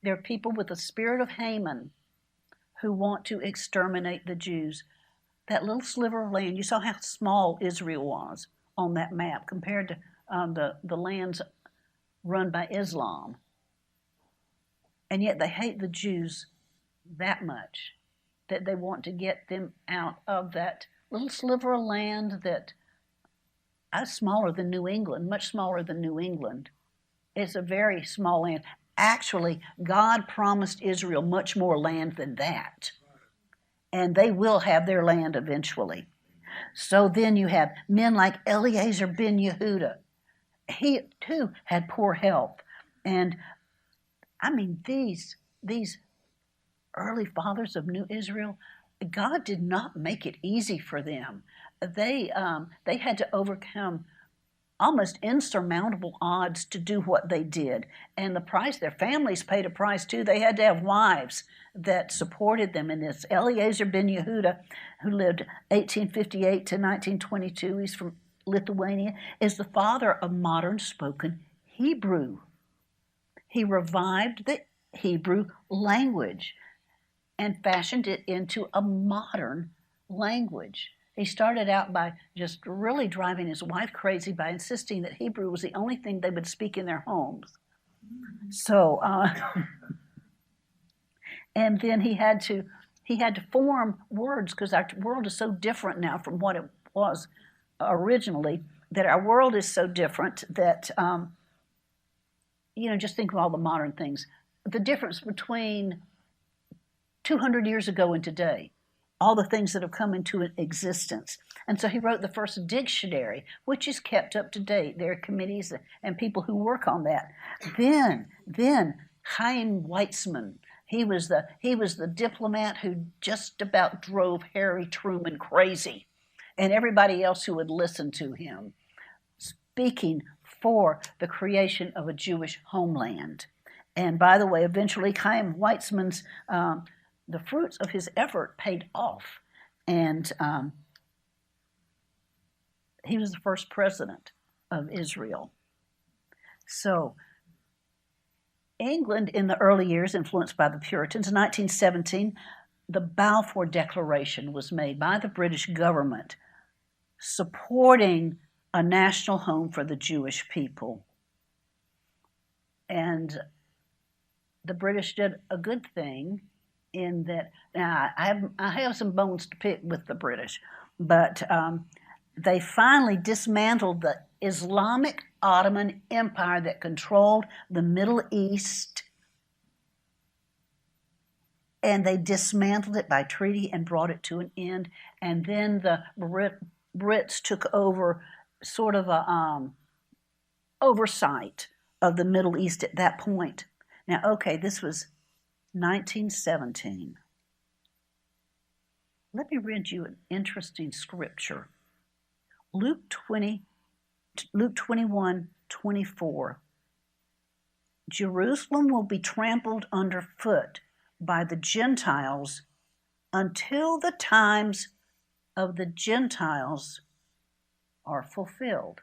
They're people with the spirit of Haman who want to exterminate the Jews. That little sliver of land, you saw how small Israel was on that map compared to the lands run by Islam. And yet they hate the Jews that much that they want to get them out of that little sliver of land that is smaller than New England, much smaller than New England. It's a very small land. Actually, God promised Israel much more land than that. And they will have their land eventually. So then you have men like Eliezer ben Yehuda. He too had poor health. And I mean, these early fathers of New Israel, God did not make it easy for them. They had to overcome almost insurmountable odds to do what they did. And the price, their families paid a price too. They had to have wives that supported them in this. Eliezer ben Yehuda, who lived 1858 to 1922, he's from Lithuania, is the father of modern spoken Hebrew. He revived the Hebrew language and fashioned it into a modern language. He started out by just really driving his wife crazy by insisting that Hebrew was the only thing they would speak in their homes. So, and then he had to form words because our world is so different now from what it was originally, that our world is so different that, just think of all the modern things. The difference between 200 years ago and today, all the things that have come into existence. And so he wrote the first dictionary, which is kept up to date. There are committees and people who work on that. Then Chaim Weizmann, he was the diplomat who just about drove Harry Truman crazy and everybody else who would listen to him, speaking for the creation of a Jewish homeland. And by the way, eventually Chaim Weizmann's the fruits of his effort paid off. And he was the first president of Israel. So England in the early years, influenced by the Puritans, in 1917, the Balfour Declaration was made by the British government supporting a national home for the Jewish people. And the British did a good thing in that. Now, I have some bones to pick with the British, but they finally dismantled the Islamic Ottoman Empire that controlled the Middle East, and they dismantled it by treaty and brought it to an end. And then the Brits took over sort of a oversight of the Middle East at that point. Now, okay, this was 1917. Let me read you an interesting scripture. Luke 21:24. Jerusalem will be trampled underfoot by the Gentiles until the times of the Gentiles are fulfilled.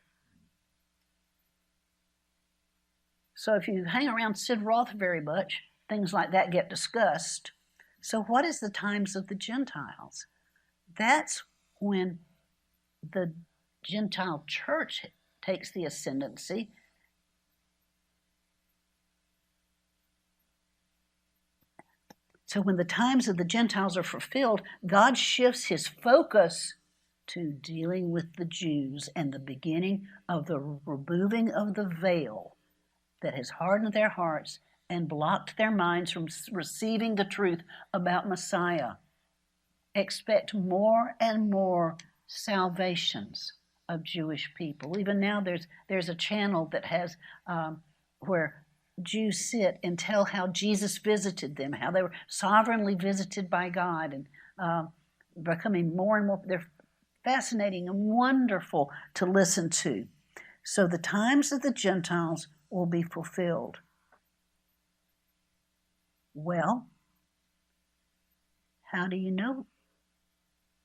So if you hang around Sid Roth very much, things like that get discussed. So what is the times of the Gentiles? That's when the Gentile church takes the ascendancy. So when the times of the Gentiles are fulfilled, God shifts his focus to dealing with the Jews and the beginning of the removing of the veil that has hardened their hearts and blocked their minds from receiving the truth about Messiah. Expect more and more salvations of Jewish people. Even now there's a channel that has where Jews sit and tell how Jesus visited them, how they were sovereignly visited by God, and becoming more and more, they're fascinating and wonderful to listen to. So the times of the Gentiles will be fulfilled. Well, how do you know?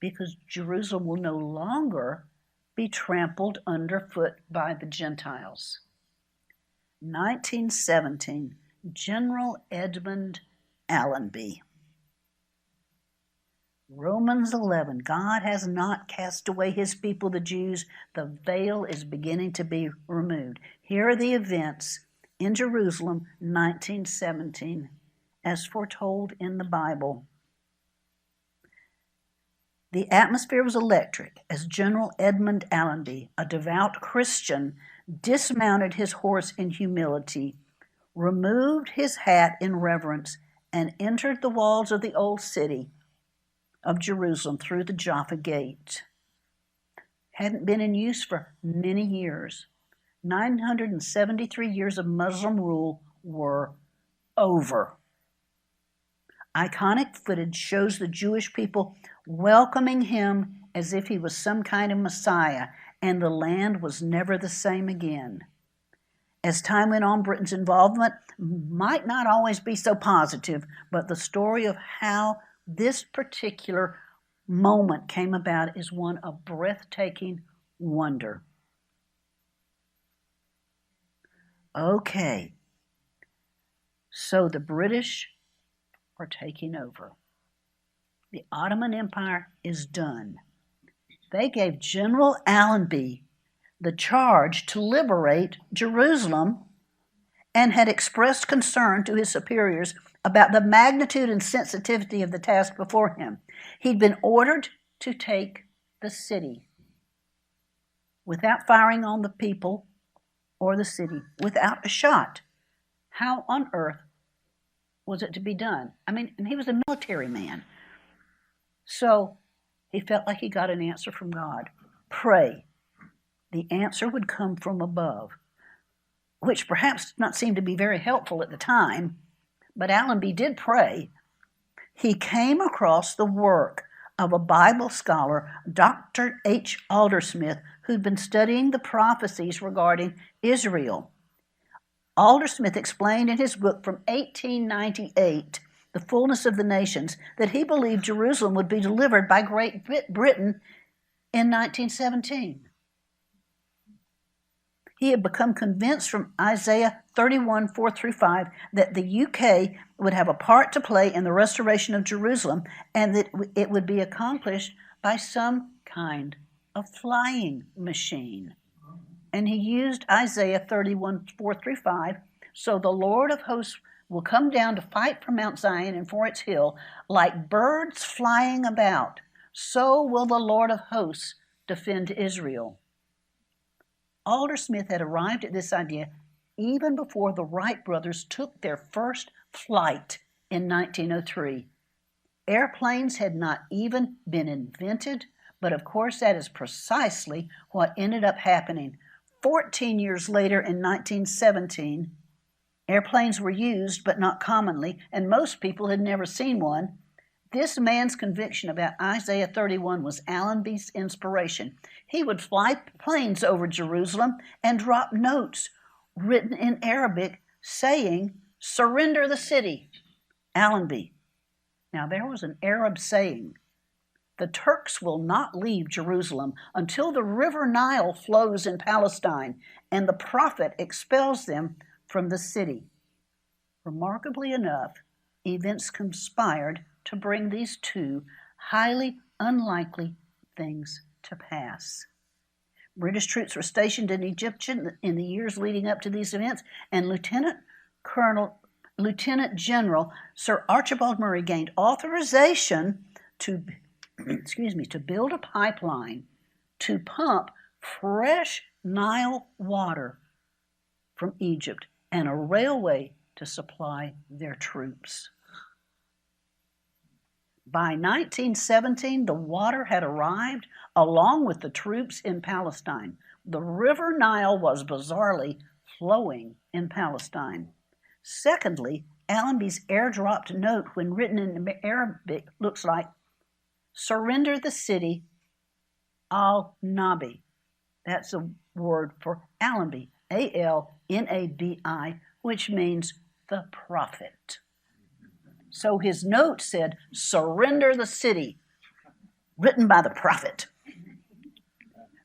Because Jerusalem will no longer be trampled underfoot by the Gentiles. 1917, General Edmund Allenby. Romans 11, God has not cast away his people, the Jews. The veil is beginning to be removed. Here are the events in Jerusalem, 1917, as foretold in the Bible. The atmosphere was electric as General Edmund Allenby, a devout Christian, dismounted his horse in humility, removed his hat in reverence, and entered the walls of the old city of Jerusalem through the Jaffa Gate. Hadn't been in use for many years. 973 years of Muslim rule were over. Iconic footage shows the Jewish people welcoming him as if he was some kind of Messiah, and the land was never the same again. As time went on, Britain's involvement might not always be so positive, but the story of how this particular moment came about is one of breathtaking wonder. Okay, so the British are taking over. The Ottoman Empire is done. They gave General Allenby the charge to liberate Jerusalem and had expressed concern to his superiors about the magnitude and sensitivity of the task before him. He'd been ordered to take the city without firing on the people or the city, without a shot. How on earth was it to be done? I mean, and he was a military man. So he felt like he got an answer from God. Pray. The answer would come from above, which perhaps did not seem to be very helpful at the time, but Allenby did pray. He came across the work of a Bible scholar, Dr. H. Aldersmith, who'd been studying the prophecies regarding Israel. Aldersmith explained in his book from 1898, The Fullness of the Nations, that he believed Jerusalem would be delivered by Great Britain in 1917. He had become convinced from Isaiah 31, 4 through 5, that the UK would have a part to play in the restoration of Jerusalem, and that it would be accomplished by some kind of flying machine. And he used Isaiah 31, 4 through 5. So the Lord of hosts will come down to fight for Mount Zion and for its hill, like birds flying about. So will the Lord of hosts defend Israel. Aldersmith had arrived at this idea even before the Wright brothers took their first flight in 1903. Airplanes had not even been invented, but of course that is precisely what ended up happening. 14 years later, in 1917, airplanes were used, but not commonly, and most people had never seen one. This man's conviction about Isaiah 31 was Allenby's inspiration. He would fly planes over Jerusalem and drop notes written in Arabic saying, "Surrender the city." Allenby. Now, there was an Arab saying, "The Turks will not leave Jerusalem until the river Nile flows in Palestine and the prophet expels them from the city." Remarkably enough, events conspired to bring these two highly unlikely things to pass. British troops were stationed in Egypt in the years leading up to these events, and Lieutenant General Sir Archibald Murray gained authorization to build a pipeline to pump fresh Nile water from Egypt and a railway to supply their troops. By 1917, the water had arrived along with the troops in Palestine. The river Nile was bizarrely flowing in Palestine. Secondly, Allenby's airdropped note, when written in Arabic, looks like, "Surrender the city, al-Nabi." That's a word for Allenby, Alnabi, which means the prophet. So his note said, "Surrender the city," written by the prophet.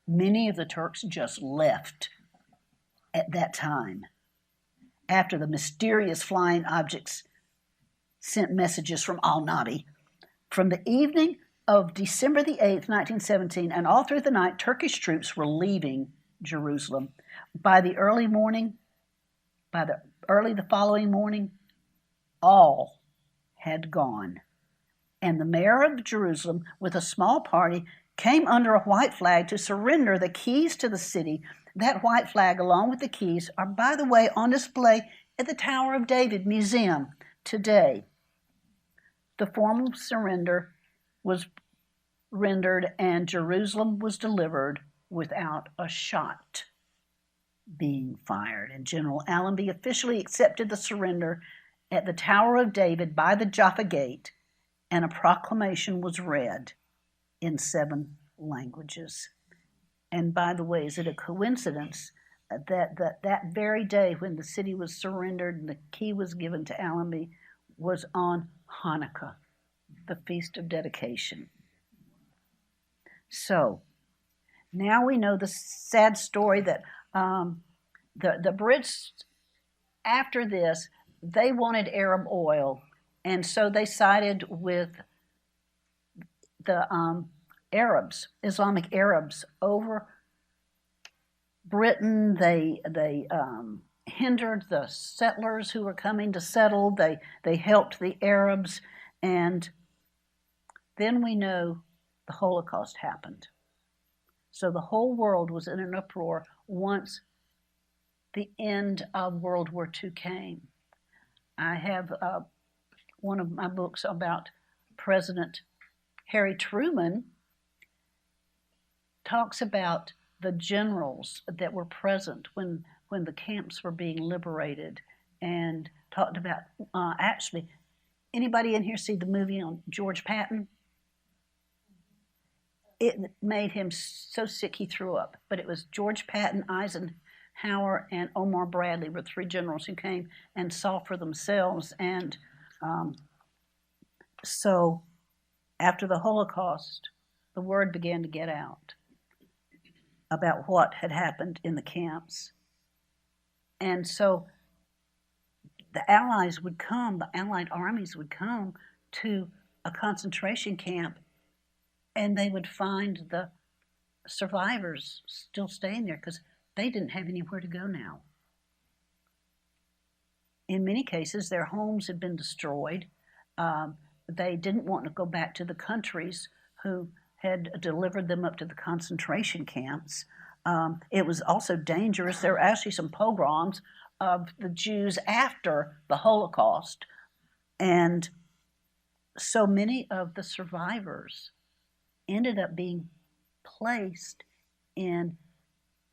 Many of the Turks just left at that time, after the mysterious flying objects sent messages from al-Nabi. From the evening of December the 8th, 1917, and all through the night, Turkish troops were leaving Jerusalem. By the early the following morning, all had gone. And the mayor of Jerusalem, with a small party, came under a white flag to surrender the keys to the city. That white flag, along with the keys, are, by the way, on display at the Tower of David Museum today. The formal surrender was rendered, and Jerusalem was delivered without a shot being fired. And General Allenby officially accepted the surrender at the Tower of David by the Jaffa Gate, and a proclamation was read in 7 languages. And by the way, is it a coincidence that very day when the city was surrendered and the key was given to Allenby was on Hanukkah, the Feast of Dedication? So now we know the sad story that the Brits, after this, they wanted Arab oil, and so they sided with the Arabs, Islamic Arabs, over Britain. They hindered the settlers who were coming to settle. They helped the Arabs, and then we know the Holocaust happened. So the whole world was in an uproar once the end of World War II came. I have one of my books about President Harry Truman talks about the generals that were present when the camps were being liberated, and talked about, actually, anybody in here see the movie on George Patton? It made him so sick he threw up, but it was George Patton, Eisenhower, and Omar Bradley were 3 generals who came and saw for themselves. And so after the Holocaust, the word began to get out about what had happened in the camps. And so the Allied armies would come to a concentration camp, and they would find the survivors still staying there because they didn't have anywhere to go now. In many cases, their homes had been destroyed. They didn't want to go back to the countries who had delivered them up to the concentration camps. It was also dangerous. There were actually some pogroms of the Jews after the Holocaust. And so many of the survivors ended up being placed in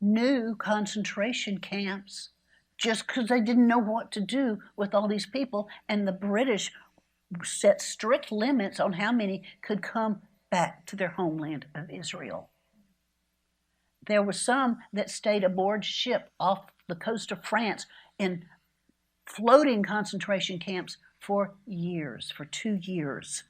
new concentration camps just because they didn't know what to do with all these people. And the British set strict limits on how many could come back to their homeland of Israel. There were some that stayed aboard ship off the coast of France in floating concentration camps for years, for 2 years.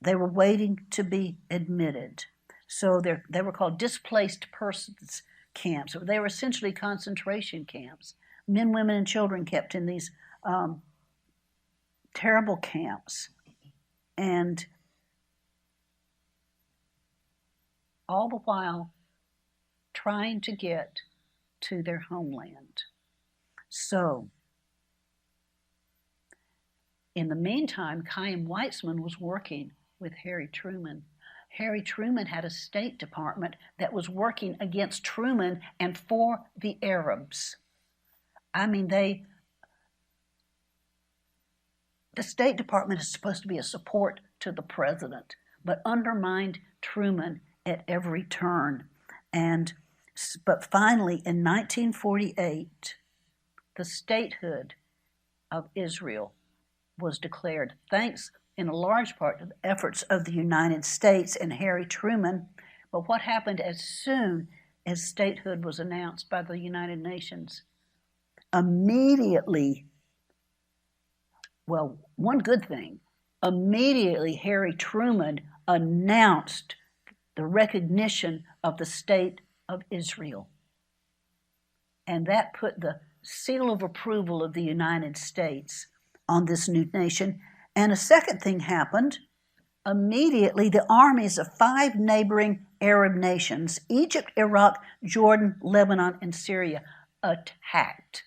They were waiting to be admitted. So they were called displaced persons camps. They were essentially concentration camps. Men, women, and children kept in these terrible camps. And all the while trying to get to their homeland. So, in the meantime, Chaim Weizmann was working with Harry Truman. Harry Truman had a State Department that was working against Truman and for the Arabs. I mean, the State Department is supposed to be a support to the president, but undermined Truman at every turn. But finally, in 1948, the statehood of Israel was declared, thanks in a large part to the efforts of the United States and Harry Truman. But what happened as soon as statehood was announced by the United Nations? Immediately, well, one good thing, immediately Harry Truman announced the recognition of the state of Israel. And that put the seal of approval of the United States on this new nation. And a second thing happened. Immediately, the armies of 5 neighboring Arab nations, Egypt, Iraq, Jordan, Lebanon, and Syria, attacked.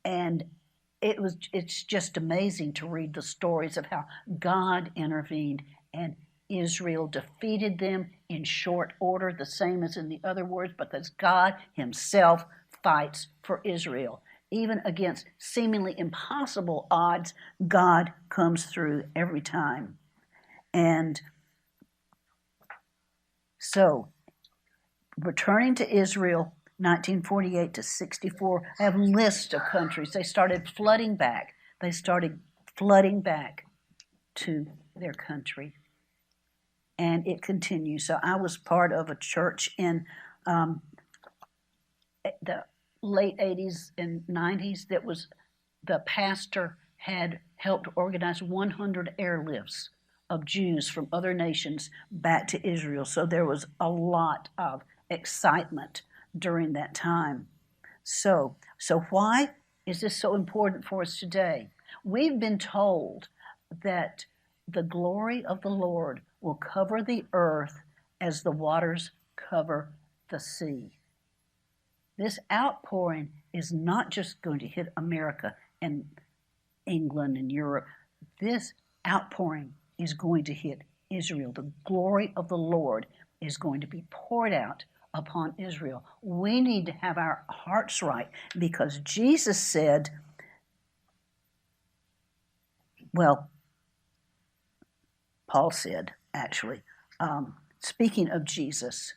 And it's just amazing to read the stories of how God intervened and Israel defeated them in short order, the same as in the other words, because God himself fights for Israel. Even against seemingly impossible odds, God comes through every time. And so, returning to Israel, 1948 to 64, I have lists of countries. They started flooding back. They started flooding back to their country. And it continues. So I was part of a church in the late 80s and 90s that was, the pastor had helped organize 100 airlifts of Jews from other nations back to Israel. So there was a lot of excitement during that time. So why is this so important for us today? We've been told that the glory of the Lord will cover the earth as the waters cover the sea. This outpouring is not just going to hit America and England and Europe. This outpouring is going to hit Israel. The glory of the Lord is going to be poured out upon Israel. We need to have our hearts right because Jesus said, well, Paul said, actually, speaking of Jesus,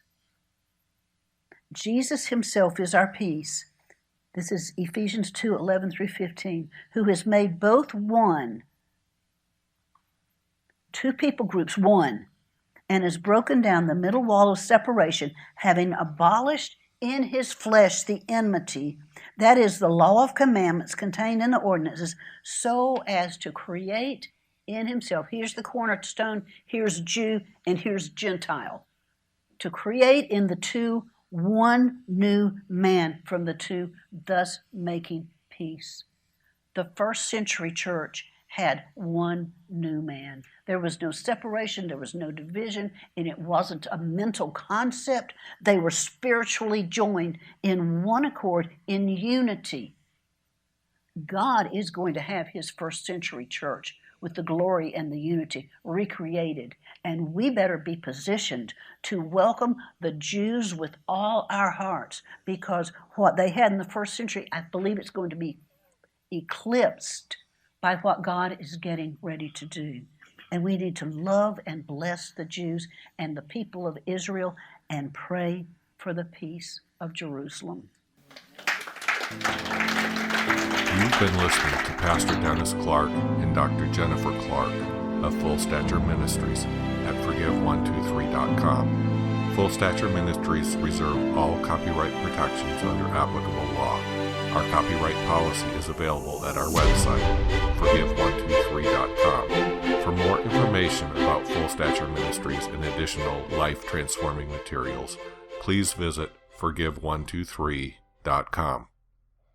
Jesus himself is our peace. This is Ephesians 2:11 through 15, who has made both one, 2 people groups one, and has broken down the middle wall of separation, having abolished in his flesh the enmity, that is the law of commandments contained in the ordinances, so as to create in himself, here's the cornerstone, here's Jew, and here's Gentile, to create in the two one new man from the two, thus making peace. The first century church had one new man. There was no separation, there was no division, and it wasn't a mental concept. They were spiritually joined in one accord, in unity. God is going to have his first century church with the glory and the unity recreated, and we better be positioned to welcome the Jews with all our hearts, because what they had in the first century, I believe it's going to be eclipsed by what God is getting ready to do. And we need to love and bless the Jews and the people of Israel and pray for the peace of Jerusalem. You've been listening to Pastor Dennis Clark and Dr. Jennifer Clark of Full Stature Ministries at Forgive123.com. Full Stature Ministries reserve all copyright protections under applicable law. Our copyright policy is available at our website, Forgive123.com. For more information about Full Stature Ministries and additional life-transforming materials, please visit Forgive123.com.